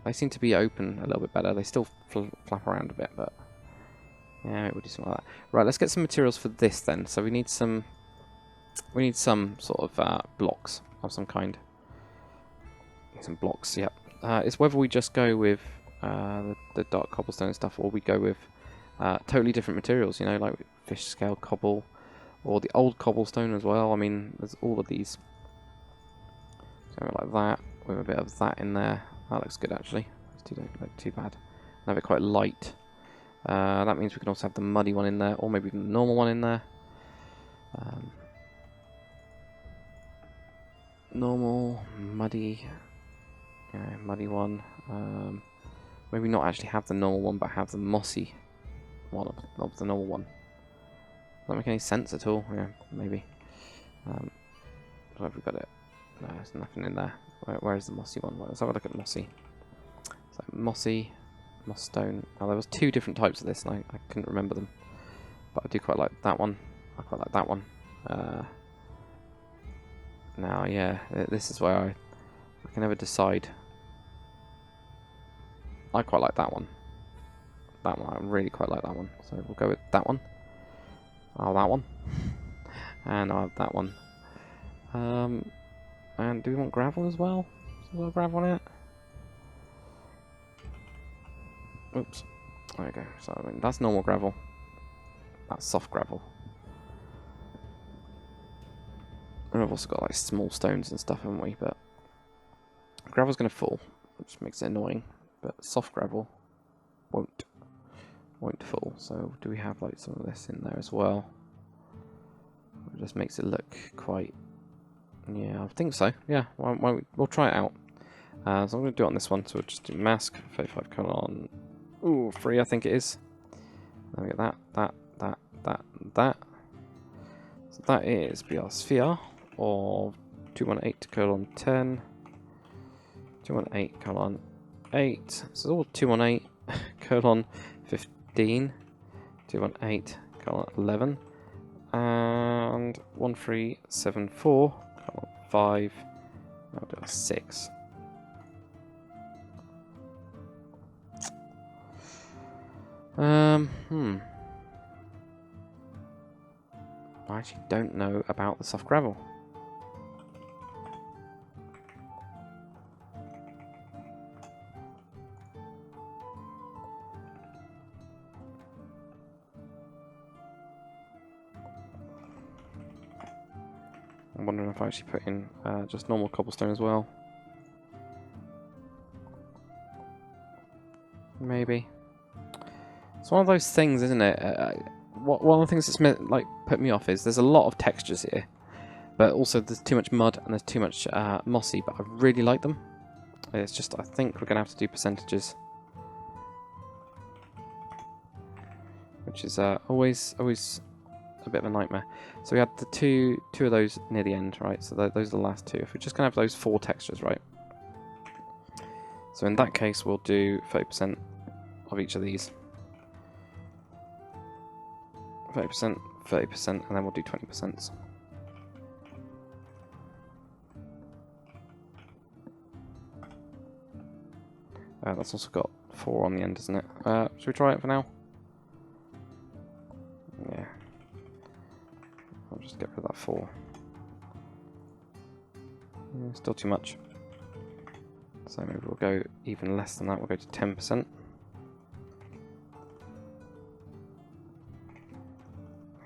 They seem to be open a little bit better. They still flap around a bit, but yeah, we'll do something like that. Right, let's get some materials for this then. So we need some sort of blocks of some kind. Some blocks, yep. It's whether we just go with the dark cobblestone and stuff, or we go with totally different materials. You know, like fish scale cobble, or the old cobblestone as well. I mean, there's all of these. Something like that, with a bit of that in there. That looks good actually. Those don't look too bad. Have it quite light. That means we can also have the muddy one in there, or maybe even the normal one in there. Normal, muddy, muddy one. Maybe not actually have the normal one, but have the mossy one of the normal one. Does that make any sense at all? Yeah, maybe. Where have we got it? No, there's nothing in there. Where is the mossy one? Let's have a look at mossy. So mossy, moss stone. Now there was two different types of this, and I couldn't remember them. But I do quite like that one. I quite like that one. Now, yeah, this is where I can never decide. I quite like that one. That one, I really quite like that one. So we'll go with that one. Oh, that one. And I'll have that one. And do we want gravel as well? Is there gravel in it? Oops. There we go. So I mean, that's normal gravel. That's soft gravel. And we've also got like small stones and stuff, haven't we? But gravel's going to fall, which makes it annoying. But soft gravel won't fall. So do we have like some of this in there as well? It just makes it look quite. Yeah, I think so. Yeah, we'll try it out. So I'm going to do it on this one. So we'll just do mask 35 colon. Ooh, 3 I think it is. Then we get that. So that is BR sphere of 218:10. 218:8. So it's all 218:15. 218:11. And 1374:5. I'll do a 6. I actually don't know about the soft gravel. I'm wondering if I actually put in just normal cobblestone as well. Maybe. It's one of those things, isn't it? One of the things that's like put me off is there's a lot of textures here, but also there's too much mud and there's too much mossy. But I really like them. It's just I think we're gonna have to do percentages, which is always a bit of a nightmare. So we had the two of those near the end, right? So those are the last two. If we're just gonna have those 4 textures, right? So in that case, we'll do 30% of each of these. 30%, 30%, and then we'll do 20%. That's also got 4 on the end, isn't it? Should we try it for now? Yeah. I'll just get rid of that 4. Yeah, still too much. So maybe we'll go even less than that. We'll go to 10%.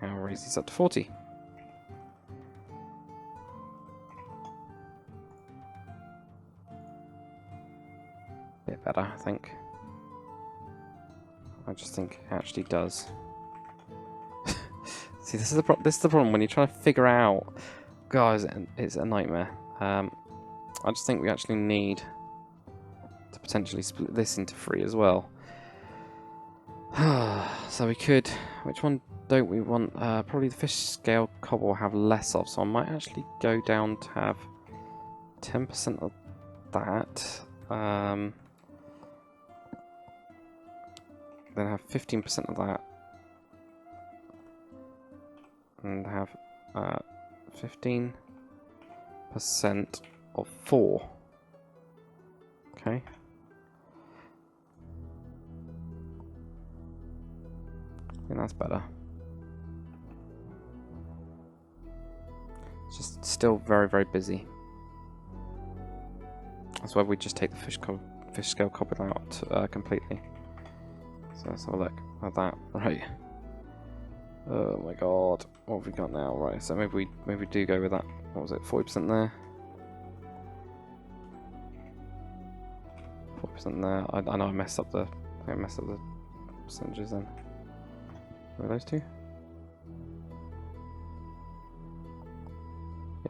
And we'll raise these up to 40. Bit better, I think. I just think it actually does. See, this is the problem when you're trying to figure out. Guys, it's a nightmare. I just think we actually need to potentially split this into 3 as well. So we could. Which one don't we want? Probably the fish scale cobble will have less of. So I might actually go down to have 10% of that. Then have 15% of that. And have 15% of 4. Okay. I think that's better. It's just still very, very busy. That's why we just take the fish scale cobble out completely. So let's have a look at that. Right. Oh my god. What have we got now? Right, so maybe we do go with that. What was it? 40% there. 40% there. I know I messed up the percentages then. Were those 2? Yeah,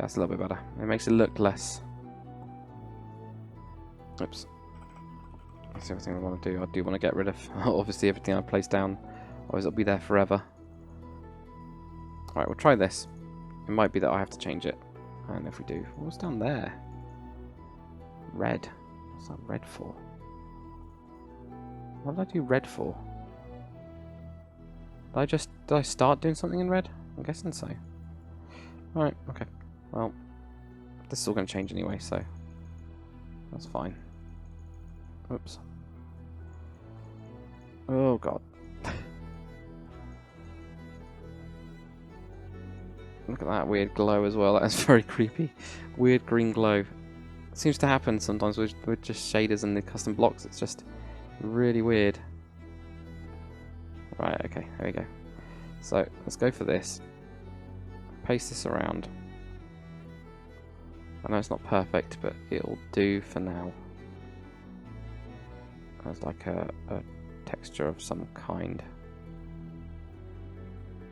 it's a little bit better. It makes it look less. Oops. That's everything I want to do. I do want to get rid of obviously everything I place down, otherwise it'll be there forever. Alright, we'll try this. It might be that I have to change it. And if we do, what's down there? Red. What's that red for? What did I do red for? Did I start doing something in red? I'm guessing so. Alright, okay. Well, this is all going to change anyway, so that's fine. Oops. Oh god. Look at that weird glow as well. That's very creepy. Weird green glow. It seems to happen sometimes with just shaders and the custom blocks. It's just really weird. Right, okay, there we go. So let's go for this. Paste this around. I know it's not perfect, but it'll do for now. It's like a texture of some kind.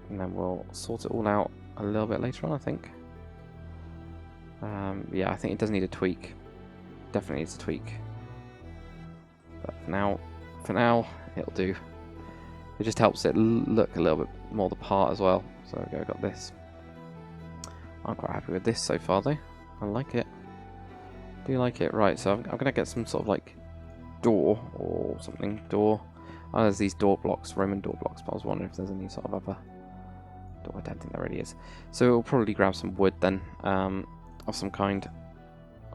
And then we'll sort it all out a little bit later on, I think. Yeah, I think it does need a tweak. Definitely needs a tweak. But for now, it'll do. It just helps it look a little bit more the part as well. So there we go, I've got this. I'm quite happy with this so far though. I like it. I do like it. Right, so I'm going to get some sort of like door or something. Door. Oh, there's these door blocks, Roman door blocks, but I was wondering if there's any sort of other door. I don't think there really is. So we'll probably grab some wood then, of some kind.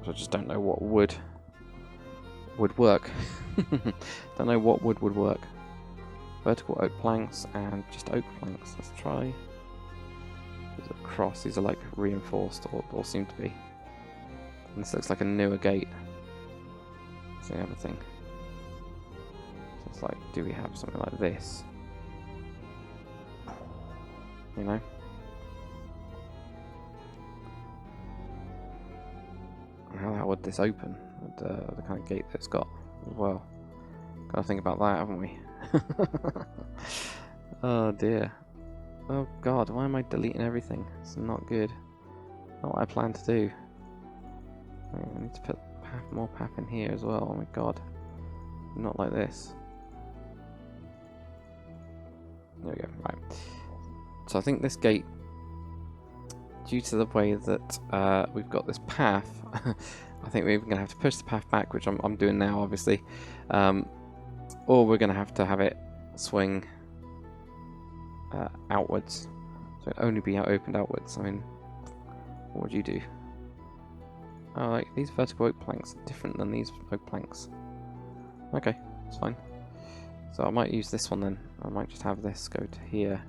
I just don't know what wood would work. Don't know what wood would work. Vertical oak planks and just oak planks. Let's try. These are cross. These are like reinforced or seem to be. And this looks like a newer gate. That's the other thing. So it's like, do we have something like this? You know? would this open? With the kind of gate that it's got as well. Gotta think about that, haven't we? Oh dear. Oh god, why am I deleting everything? It's not good. Not what I plan to do. I need to put more pap in here as well. Oh my god. Not like this. There we go. Right. So I think this gate, due to the way that we've got this path, I think we're going to have to push the path back, which I'm doing now, obviously. Or we're going to have it swing outwards. So it'd only be opened outwards. I mean, what would you do? Oh, like these vertical oak planks are different than these oak planks. Okay, it's fine. So I might use this one then. I might just have this go to here.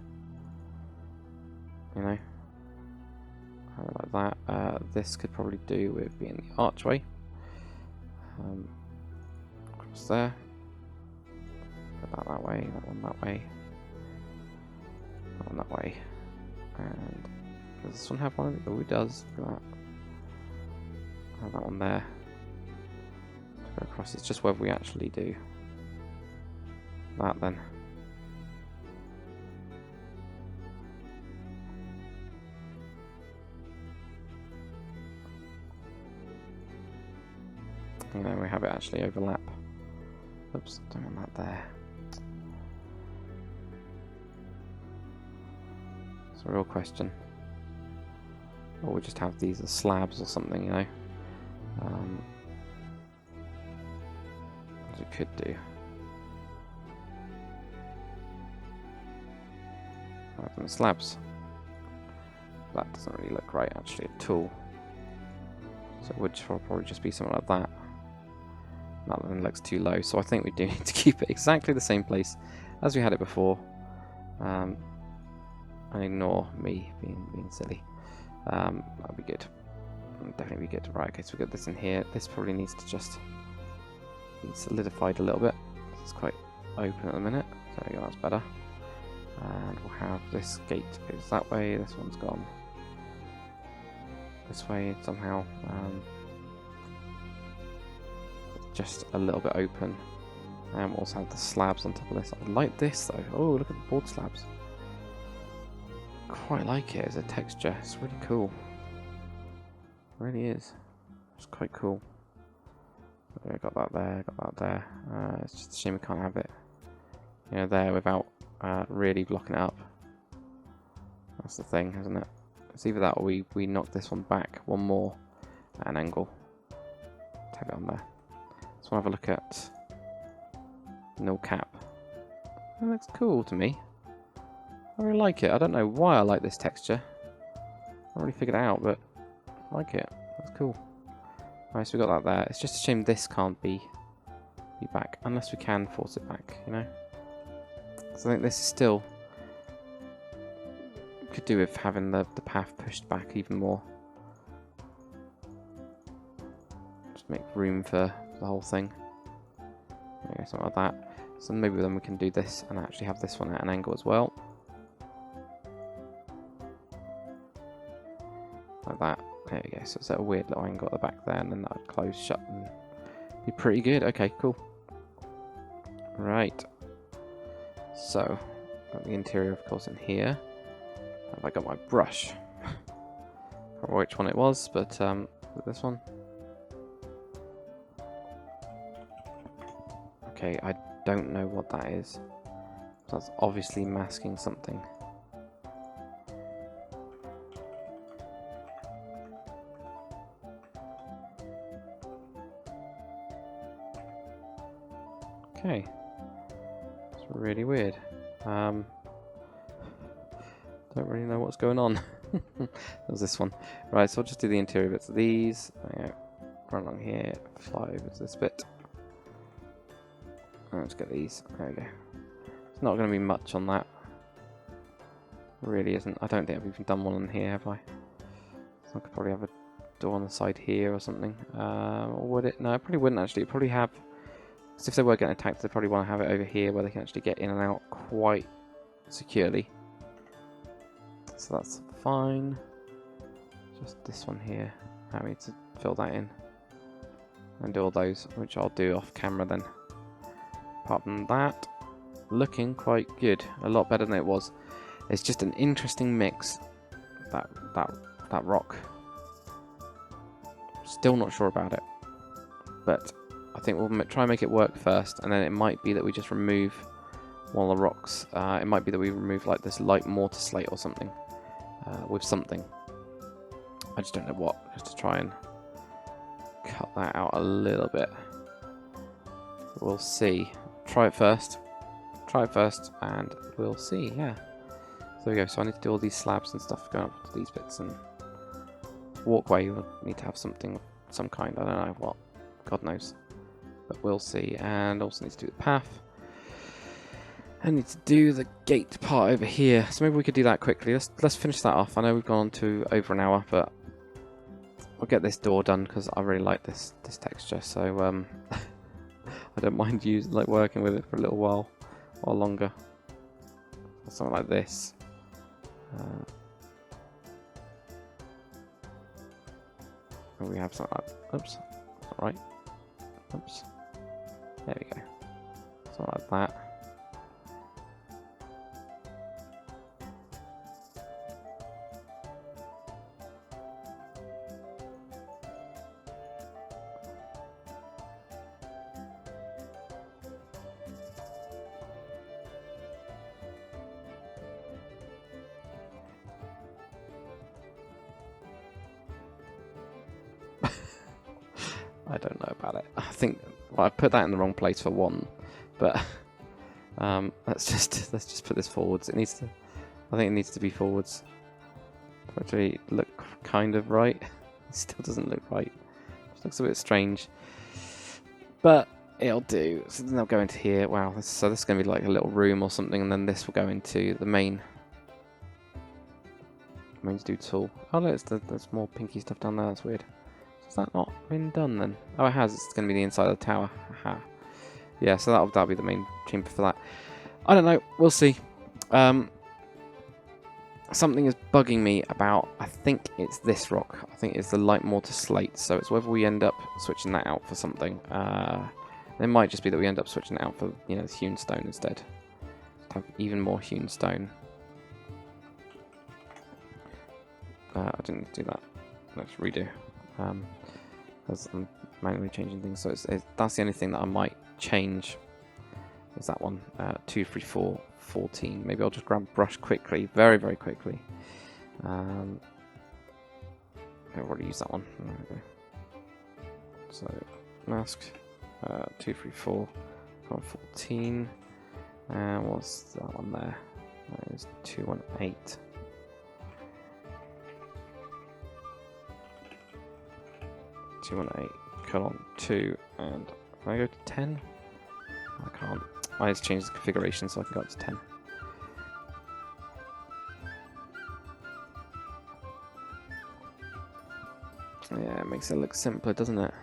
You know, like that. This could probably do with being the archway. Across there. Put that way. That one that way. That one that way. And does this one have one? Oh, it does. Look at that. Have that one there. Go across. It's just whether we actually do that then. And then we have it actually overlap. Oops, don't want that there. It's a real question. Or we just have these as slabs or something, you know. As we could do. Have them as slabs. That doesn't really look right actually at all. So it would probably just be something like that. That then looks too low, so I think we do need to keep it exactly the same place as we had it before. And ignore me being silly. That'll be good. Definitely be good. Right, okay, so we've got this in here. This probably needs to just be solidified a little bit. It's quite open at the minute. So there you go, that's better. And we'll have this gate goes that way, this one's gone this way somehow. Just a little bit open. And we'll also have the slabs on top of this. I like this though. Oh, look at the board slabs. Quite like it as a texture. It's really cool. It really is. It's quite cool. I got that there, got that there. It's just a shame we can't have it, you know, there without really blocking it up. That's the thing, isn't it? It's either that or we knock this one back one more at an angle. Have it on there. So we'll have a look at nil cap. That looks cool to me. I really like it. I don't know why I like this texture. I haven't really figured it out, but I like it. That's cool. Alright, so we got that there. It's just a shame this can't be back, unless we can force it back, you know? So I think this is still could do with having the path pushed back even more. Just make room for the whole thing. There you go, something like that. So maybe then we can do this and actually have this one at an angle as well. Like that. There we go. So it's at a weird little angle at the back there, and then that would close shut and be pretty good. Okay, cool. Right. So, got the interior, of course, in here. Have I got my brush? I don't know which one it was, but this one. Okay, I don't know what that is. That's obviously masking something. Okay, it's really weird. Don't really know what's going on. There's this one. Right, so I'll just do the interior bits of these. Run along here, fly over to this bit. Let's get these. There we go. It's not going to be much on that. It really isn't. I don't think I've even done one on here, have I? So I could probably have a door on the side here or something. Or would it? No, it probably wouldn't actually. It'd probably have... Because if they were getting attacked, they probably want to have it over here where they can actually get in and out quite securely. So that's fine. Just this one here. I need to fill that in. and do all those, which I'll do off camera then. Apart from that, looking quite good. A lot better than it was. It's just an interesting mix. That rock. Still not sure about it, but I think we'll try and make it work first, and then it might be that we just remove one of the rocks. It might be that we remove like this light mortar slate or something with something. I just don't know what, just to try and cut that out a little bit. We'll see. Try it first, and we'll see. Yeah. So there we go. So I need to do all these slabs and stuff going up to these bits, and walkway will need to have something of some kind. I don't know what. God knows. But we'll see. And also need to do the path. I need to do the gate part over here. So maybe we could do that quickly. Let's finish that off. I know we've gone on to over an hour, but we'll get this door done because I really like this texture. So I don't mind working with it for a little while or longer. Or something like this. We have something like, oops, that's not right. Oops. There we go. Something like that. I don't know about it. I think I put that in the wrong place for one, but let's just put this forwards. I think it needs to be forwards to actually look kind of right. It still doesn't look right. It looks a bit strange, but it'll do. So then they'll go into here. Wow. So this is going to be like a little room or something, and then this will go into the main do tool. Oh, look, there's more pinky stuff down there. That's weird. Has that not been done then? Oh, it has. It's going to be the inside of the tower. Aha. Yeah, so that'll be the main chamber for that. I don't know. We'll see. Something is bugging me about. I think it's this rock. I think it's the light mortar slate. So it's whether we end up switching that out for something. It might just be that we end up switching it out for hewn stone instead. To have even more hewn stone. I didn't need to do that. Let's redo. Because I'm manually changing things, so that's the only thing that I might change. Is that one 2, 3, 4, 14? Maybe I'll just grab brush quickly, very quickly. I've already used that one. There we go. So mask 2, 3, 4, 14. And what's that one there? That is 218. 218, colon 2, and can I go to 10? I can't. I just change the configuration so I can go up to 10. Yeah, it makes it look simpler, doesn't it?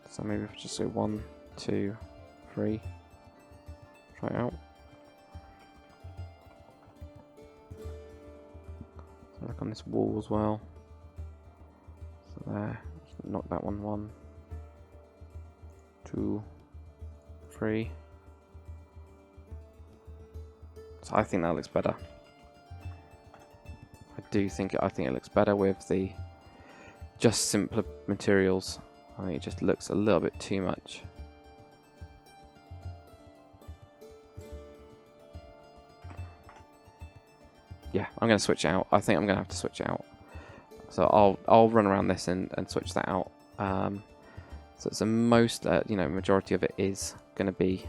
So maybe if I just go 1, 2, 3, try it out. Look on this wall as well. So there, knock that one. 1, 2, 3. So I think that looks better. I think it looks better with the just simpler materials. I think it just looks a little bit too much. Yeah, I'm going to switch it out. I think I'm going to have to switch it out. So I'll run around this and switch that out. So it's the most, majority of it is going to be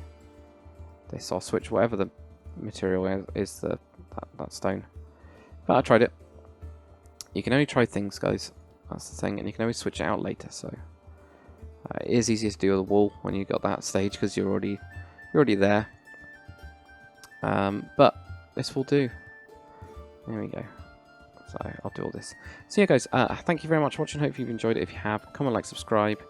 this. I'll switch whatever the material is that stone. But I tried it. You can only try things, guys. That's the thing, and you can always switch it out later. So it is easier to do the wall when you got that stage because you're already there. But this will do. There we go. So I'll do all this. So yeah, guys, thank you very much for watching. Hope you've enjoyed it. If you have, comment, like, subscribe,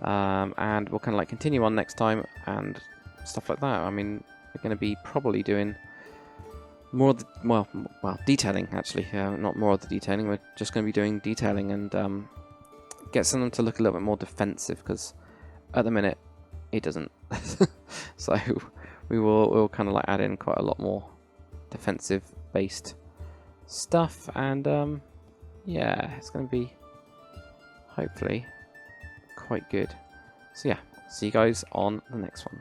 and we'll kind of continue on next time and stuff like that. I mean, we're going to be probably doing more of the, well, detailing actually. Not more of the detailing. We're just going to be doing detailing and get some of them to look a little bit more defensive, because at the minute it doesn't. So we'll kind of like add in quite a lot more defensive based stuff, and yeah, it's going to be hopefully quite good. So yeah, see you guys on the next one.